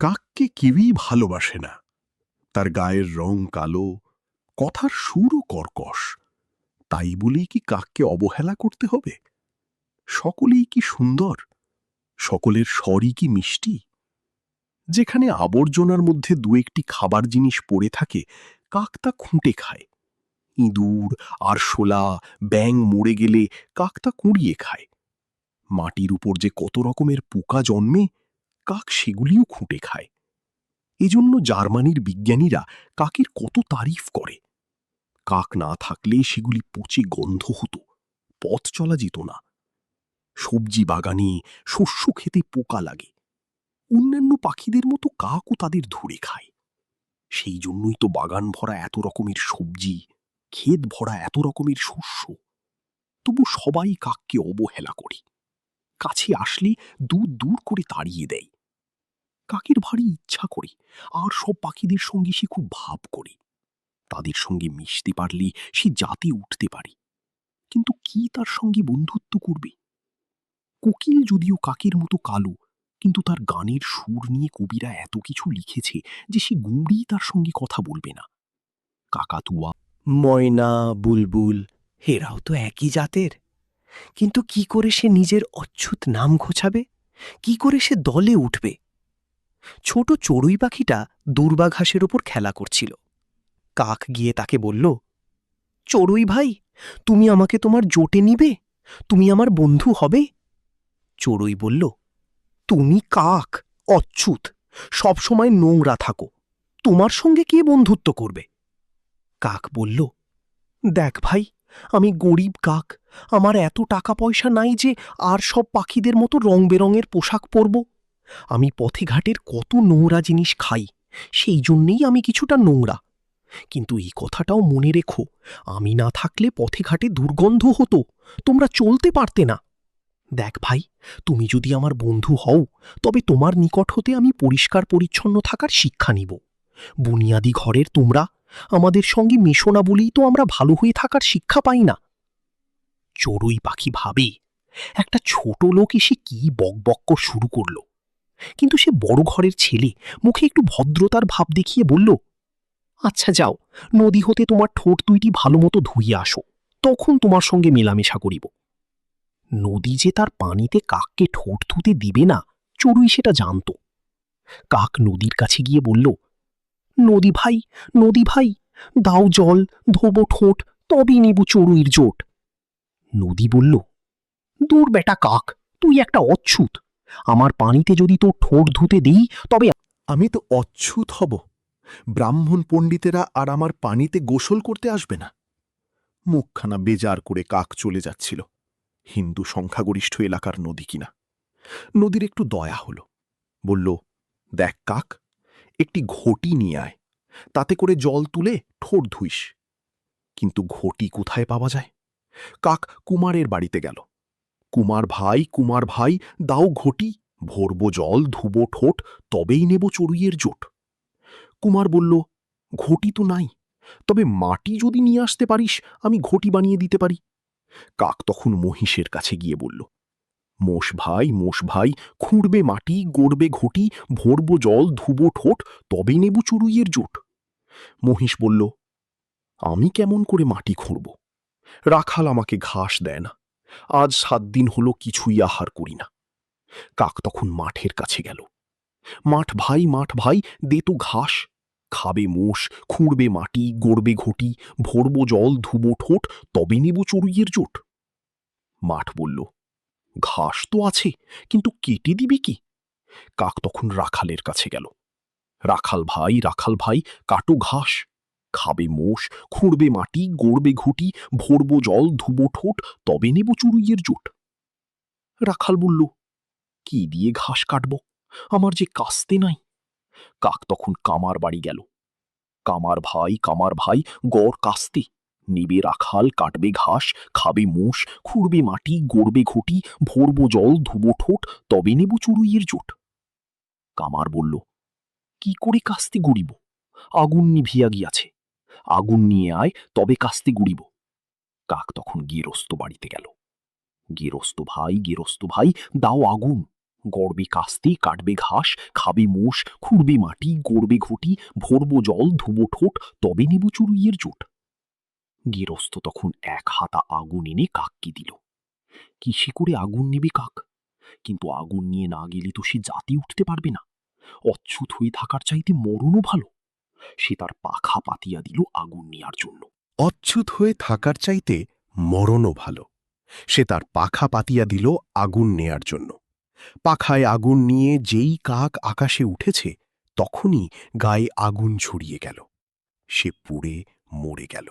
কাককে কেউই ভালোবাসে না। তার গায়ের রং কালো, কথার সুরও কর্কশ। তাই বলেই কি কাককে অবহেলা করতে হবে? সকলেই কি সুন্দর? সকলের স্বরই কি মিষ্টি? যেখানে আবর্জনার মধ্যে দু একটি খাবার জিনিস পড়ে থাকে, কাক তা খুঁটে খায়। ইঁদুর, আরশোলা, ব্যাঙ মরে গেলে কাক তা কুড়িয়ে খায়। মাটির উপর যে কত রকমের পোকা জন্মে, কাক সেগুলিও খুঁটে খায়। এজন্য জার্মানির বিজ্ঞানীরা কাকের কত তারিফ করে। কাক না থাকলে সেগুলি পচে গন্ধ হতো, পথ চলা যেত না। সবজি বাগানে, শস্য খেতে পোকা লাগে। অন্যান্য পাখিদের মতো কাকও তাদের ধরে খায়। সেই জন্যই তো বাগান ভরা এত রকমের সবজি, ক্ষেত ভরা এত রকমের শস্য। তবু সবাই কাককে অবহেলা করে, কাছে আসলে দূর দূর করে তাড়িয়ে দেয়। কাকের ভারী ইচ্ছা করে, আর সব পাখিদের সঙ্গে সে খুব ভাব করে। তাদের সঙ্গে মিশতে পারলে সে জাতে উঠতে পারে। কিন্তু কি তার সঙ্গে বন্ধুত্ব করবে? কোকিল যদিও কাকের মতো কালো, কিন্তু তার গানের সুর নিয়ে কবিরা এত কিছু লিখেছে যে সে গুঁড়ি তার সঙ্গে কথা বলবে না। কাকাতুয়া, ময়না, বুলবুল এরাও তো একই জাতের। কিন্তু কি করে সে নিজের অচ্ছুত নাম ঘোচাবে? কি করে সে দলে উঠবে? ছোট চড়ুই পাখিটা দূর্বা ঘাসের ওপর খেলা করছিল। কাক গিয়ে তাকে বলল, চড়ুই ভাই, তুমি আমাকে তোমার জোটে নিবে? তুমি আমার বন্ধু হবে? চড়ুই বলল, তুমি কাক, অচ্ছুত, সবসময় নোংরা থাকো, তোমার সঙ্গে কে বন্ধুত্ব করবে? কাক বলল, দেখ ভাই, আমি গরিব কাক, আমার এত টাকা পয়সা নাই যে আর সব পাখিদের মতো রং বেরঙের পোশাক পরব। আমি পথে ঘাটের কত নোংরা জিনিস খাই, সেই জন্যেই আমি কিছুটা নোংরা। কিন্তু এই কথাটাও মনে রেখো, আমি না থাকলে পথে ঘাটে দুর্গন্ধ হতো, তোমরা চলতে পারতে না। দেখ ভাই, তুমি যদি আমার বন্ধু হও, তবে তোমার নিকট হতে আমি পরিষ্কার পরিচ্ছন্ন থাকার শিক্ষা নিব। বুনিয়াদি ঘরের তোমরা আমাদের সঙ্গে মেশো না বলেই তো আমরা ভালো হয়ে থাকার শিক্ষা পাই না। চড়ুই পাখি ভাবে, একটা ছোট লোক এসে কি বকবক শুরু করল। কিন্তু সে বড় ঘরের ছেলে, মুখে একটু ভদ্রতার ভাব দেখিয়ে বলল, আচ্ছা যাও, নদী হতে তোমার ঠোঁট দুইটি ভালো মতো ধুইয়ে আসো, তখন তোমার সঙ্গে মেলামেশা করিব। নদী যে তার পানিতে কাককে ঠোঁট ধুতে দিবে না, চড়ুই সেটা জানত। কাক নদীর কাছে গিয়ে বলল, নদী ভাই, নদী ভাই, দাও জল, ধোবো ঠোঁট, তবেই নেব চড়ুইর জোট। নদী বলল, দূর বেটা কাক, তুই একটা অচ্ছুত। আমার পানিতে যদি তোর ঠোঁট ধুতে দিই, তবে আমি তো অচ্ছুত হব? ব্রাহ্মণ পণ্ডিতেরা আর আমার পানিতে গোসল করতে আসবে না? মুখখানা বেজার করে কাক চলে যাচ্ছিল। হিন্দু সংখ্যাগরিষ্ঠ এলাকার নদী কিনা। নদীর একটু দয়া হল, বলল, দেখ কাক, একটি ঘটি নিয়ে আয়, তাতে করে জল তুলে ঠোঁট ধুইস। কিন্তু ঘটি কোথায় পাওয়া যায়? কাক কুমারের বাড়িতে গেল। কুমার ভাই, দাও ঘটি, ভরবো জল, ধুবো ঠোঁট, তবেই নেব চড়ুইয়ের জোট। কুমার বলল, ঘটি তো নাই, তবে মাটি যদি নিয়ে আসতে পারিস, আমি ঘটি বানিয়ে দিতে পারি। কাক তখন মহিষের কাছে গিয়ে বলল, মোষ ভাই, খুঁড়বে মাটি, গড়বে ঘটি, ভরবো জল, ধুবো ঠোঁট, তবেই নেব চড়ুইয়ের জোট। মহিষ বলল, আমি কেমন করে মাটি খুঁড়ব? রাখাল আমাকে ঘাস দেয় না, আজ 7 দিন হলো কিছুই আহার করি না। কাক তখন মাঠের কাছে গেল। মাঠ ভাই, দে তো ঘাস। খাবে মোষ, খুঁড়বে মাটি, গড়বে ঘটি, ভরবো জল, ধুবো ঠোঁট, তবে নেব চড়ুইয়ের জোট। মাঠ বলল, ঘাস তো আছে, কিন্তু কেটে দিবি কি? কাক তখন রাখালের কাছে গেল। রাখাল ভাই, কাটো ঘাস। খাবে মোষ, খুঁড়বে মাটি, গড়বে ঘুটি, ভরবো জল, ধুবো ঠোঁট, তবে নেব চড়ুইয়ের জোট। রাখাল বলল, কি দিয়ে ঘাস কাটব? আমার যে কাস্তে নাই। কাক তখন কামার বাড়ি গেল। কামার ভাই, গড় কাস্তে। নেবে রাখাল, কাটবে ঘাস, খাবে মোষ, খুঁড়বে মাটি, গড়বে ঘটি, ভরবো জল, ধুবো ঠোঁট, তবে নেব চড়ুইয়ের জোট। কামার বলল, কি করে কাস্তে গুড়িব? আগুন নিভিয়া গিয়াছে। আগুন নিয়ে আয়, তবে কাস্তে গুড়িব। কাক তখন গেরস্ত বাড়িতে গেল। গেরস্ত ভাই, দাও আগুন। গড়বে কাস্তে, কাটবে ঘাস, খাবে মোষ, খুঁড়বে মাটি, গড়বে ঘটি, ভরবো জল, ধুবো ঠোঁট, তবে নেব চুরুইয়ের জোট। গেরস্ত তখন এক হাতা আগুন এনে কাককে দিল। কিসে করে আগুন নেবে কাক? কিন্তু আগুন নিয়ে না গেলে তো সে জাতি উঠতে পারবে না। অচ্ছুত হয়ে থাকার চাইতে মরণও ভালো। সে তার পাখা পাতিয়া দিল আগুন নেয়ার জন্য। অচ্ছুত হয়ে থাকার চাইতে মরণও ভালো। সে তার পাখা পাতিয়া দিল আগুন নেয়ার জন্য। পাখায় আগুন নিয়ে যেই কাক আকাশে উঠেছে, তখনই গায়ে আগুন ছড়িয়ে গেল। সে পুড়ে মরে গেল।